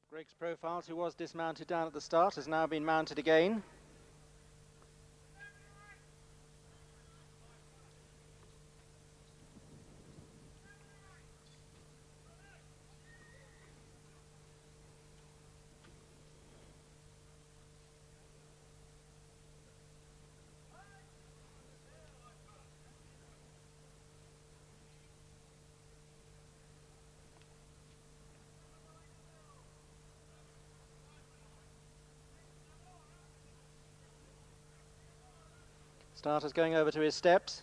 Greg's Profiles, who was dismounted down at the start, has now been mounted again. Starter's going over to his steps.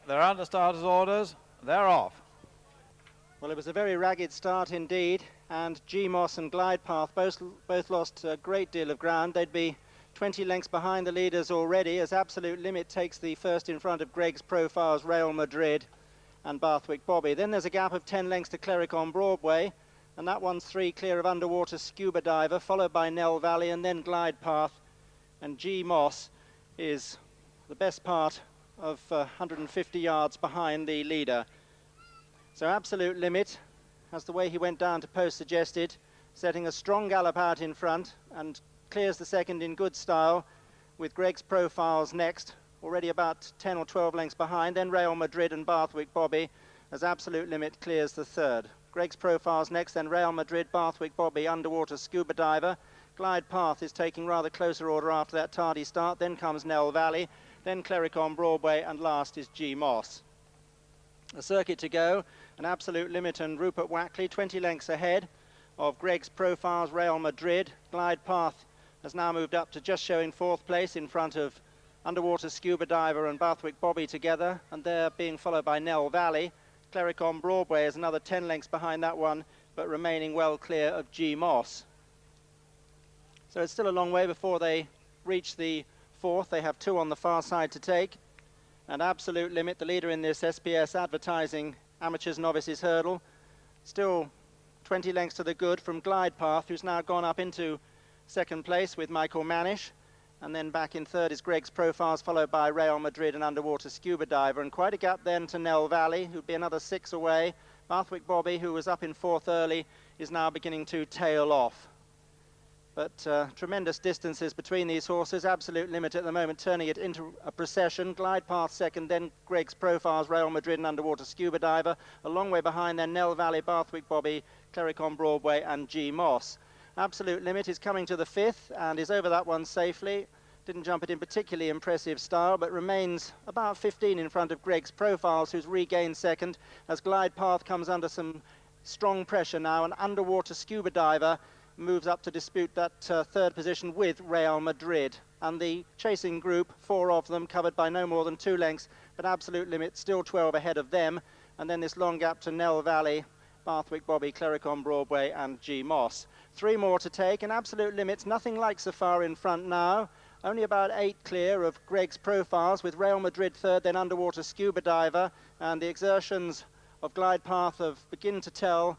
They're under starters' orders. They're off. Well, it was a very ragged start indeed, and G-Moss and Glide Path both lost a great deal of ground. They'd be 20 lengths behind the leaders already, as Absolute Limit takes the first in front of Greg's Profiles, Real Madrid and Bathwick Bobby. Then there's a gap of 10 lengths to Cleric on Broadway, and that one's 3 clear of Underwater Scuba Diver, followed by Nell Valley and then Glide Path. And G-Moss is the best part of 150 yards behind the leader. So Absolute Limit, as the way he went down to post suggested, setting a strong gallop out in front and clears the second in good style, with Greg's Profiles next, already about 10 or 12 lengths behind, then Real Madrid and Bathwick Bobby, as Absolute Limit clears the third. Greg's Profiles next, then Real Madrid, Bathwick Bobby, Underwater Scuba Diver. Glide Path is taking rather closer order after that tardy start, then comes Nell Valley, then Cleric on Broadway, and last is G-Moss. A circuit to go, and Absolute Limit and Rupert Wackley 20 lengths ahead of Greg's Profiles, Real Madrid. Glide Path has now moved up to just showing fourth place in front of Underwater Scuba Diver and Bathwick Bobby together, and they're being followed by Nell Valley. Cleric on Broadway is another 10 lengths behind that one, but remaining well clear of G-Moss. So it's still a long way before they reach the fourth. They have 2 on the far side to take. And Absolute Limit, the leader in this SPS Advertising Amateurs Novices Hurdle, still 20 lengths to the good from Glide Path, who's now gone up into second place with Michael Manish. And then back in third is Greg's Profiles, followed by Real Madrid and Underwater Scuba Diver. And quite a gap then to Nell Valley, who'd be another 6 away. Bathwick Bobby, who was up in fourth early, is now beginning to tail off. But tremendous distances between these horses. Absolute Limit at the moment turning it into a procession. Glide Path second, then Greg's Profiles, Real Madrid and Underwater Scuba Diver. A long way behind then Nell Valley, Bathwick Bobby, Cleric on Broadway and G-Moss. Absolute Limit is coming to the fifth and is over that one safely. Didn't jump it in particularly impressive style, but remains about 15 in front of Greg's Profiles, who's regained second, as Glide Path comes under some strong pressure now, and Underwater Scuba Diver moves up to dispute that third position with Real Madrid. And the chasing group, 4 of them, covered by no more than 2 lengths, but Absolute Limit still 12 ahead of them. And then this long gap to Nell Valley, Bathwick Bobby, Cleric on Broadway and G-Moss. 3 more to take, and Absolute Limit's nothing like so far in front now. Only about 8 clear of Greg's Profiles, with Real Madrid third, then Underwater Scuba Diver. And the exertions of Glide Path have begun to tell,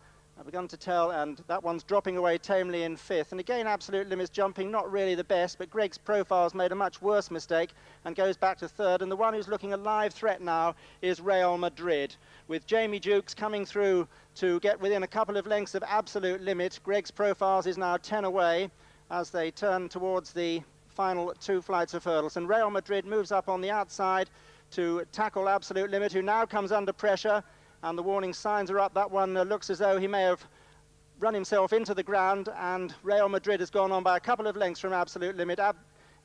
and that one's dropping away tamely in fifth. And again, Absolute Limit's jumping not really the best, but Greg's Profiles made a much worse mistake and goes back to third. And the one who's looking a live threat now is Real Madrid, with Jamie Jukes coming through to get within a couple of lengths of Absolute Limit. Greg's Profiles is now 10 away as they turn towards the final 2 flights of hurdles. And Real Madrid moves up on the outside to tackle Absolute Limit, who now comes under pressure. And the warning signs are up. That one looks as though he may have run himself into the ground, and Real Madrid has gone on by a couple of lengths from Absolute Limit.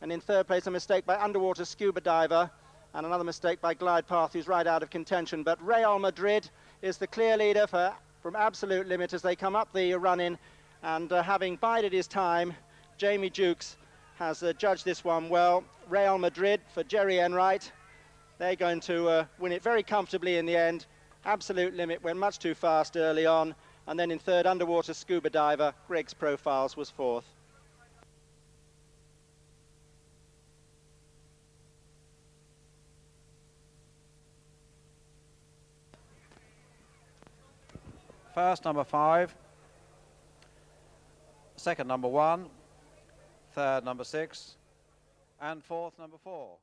And in third place, a mistake by Underwater Scuba Diver, and another mistake by Glide Path, who's right out of contention. But Real Madrid is the clear leader from Absolute Limit as they come up the run-in. And having bided his time, Jamie Jukes has judged this one well. Real Madrid for Jerry Enright. They're going to win it very comfortably in the end. Absolute Limit went much too fast early on. And then in third, Underwater Scuba Diver, Greg's Profiles was fourth. First, number 5. Second, number 1. Third, number 6. And fourth, number 4.